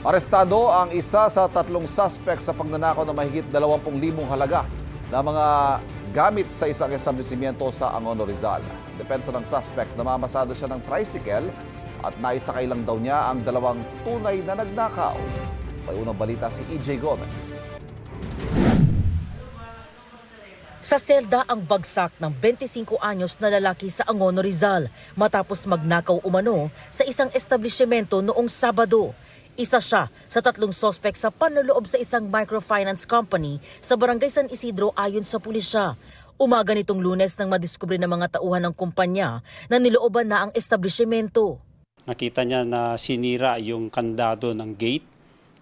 Arestado ang isa sa tatlong suspect sa pagnanakaw ng mahigit 20,000 halaga na mga gamit sa isang establishmento sa Angono, Rizal. Depensa ng suspect, namamasada siya ng tricycle at naisakay lang daw niya ang dalawang tunay na nagnakaw. May unang balita si EJ Gomez. Sa selda ang bagsak ng 25 anyos na lalaki sa Angono, Rizal matapos magnakaw umano sa isang establishmento noong Sabado. Isa siya sa tatlong sospek sa panloloob sa isang microfinance company sa Barangay San Isidro ayon sa pulisya. Umaga nitong Lunes nang madiskubre ng mga tauhan ng kumpanya na nilooban na ang establishmento. Nakita niya na sinira yung kandado ng gate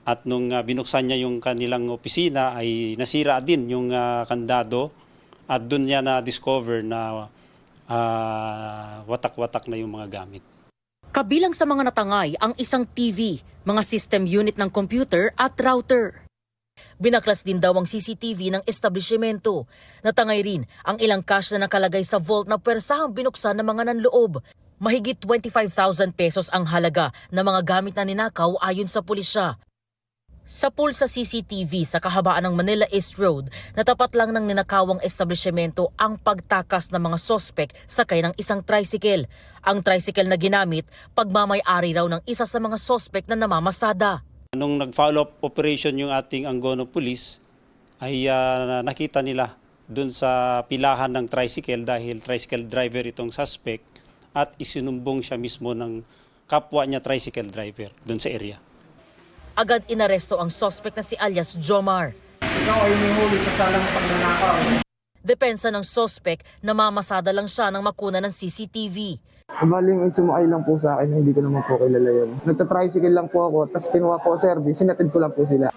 at nung binuksan niya yung kanilang opisina ay nasira din yung kandado at doon niya na-discover na watak-watak na yung mga gamit. Kabilang sa mga natangay ang isang TV, mga system unit ng computer at router. Binaklas din daw ang CCTV ng establishmento. Natangay rin ang ilang cash na nakalagay sa vault na pwersahang binuksan ng mga nanloob. Mahigit 25,000 pesos ang halaga ng mga gamit na ninakaw ayon sa pulisya. Sa pool sa CCTV sa kahabaan ng Manila East Road, natapat lang ng ninakawang establishmento ang pagtakas ng mga sospek sakay ng isang tricycle. Ang tricycle na ginamit, pagmamay-ari raw ng isa sa mga sospek na namamasada. Nung nag-follow up operation yung ating Angono Police, ay nakita nila dun sa pilahan ng tricycle dahil tricycle driver itong suspect at isinumbong siya mismo ng kapwa niya tricycle driver dun sa area. Agad inaresto ang suspect na si alias Jomar. Ikaw ay nihuli sa salang pagnanakaw. Depensa ng suspect, namamasada lang siya ng makuna ng CCTV. Maling sumakay lang po sa akin, hindi ko naman po kilala yun. Nagta-tricycle lang po ako, tapos kinuha ko service, sinatid ko lang po sila.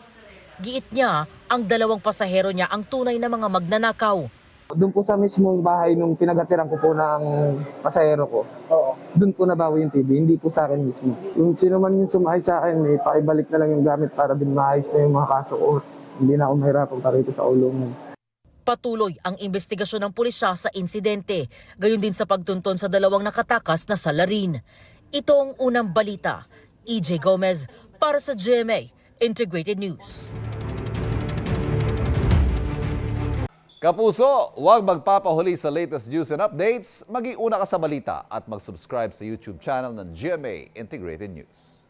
Giit niya, ang dalawang pasahero niya ang tunay na mga magnanakaw. Doon po sa mismong bahay nung pinagatiran ko po ng pasahero ko. Doon po nabawi yung TV, hindi po sa akin mismo. Kung sino man yung sumakay sa akin, pakibalik na lang yung gamit para din maayos na yung mga kaso ko. Hindi na ako mahirapan pa rito sa ulungan. Patuloy ang investigasyon ng pulisya sa insidente, gayon din sa pagtunton sa dalawang nakatakas na salarin. Ito ang unang balita. EJ Gomez para sa GMA Integrated News. Kapuso, huwag magpapahuli sa latest news and updates. Maging una ka sa balita at mag-subscribe sa YouTube channel ng GMA Integrated News.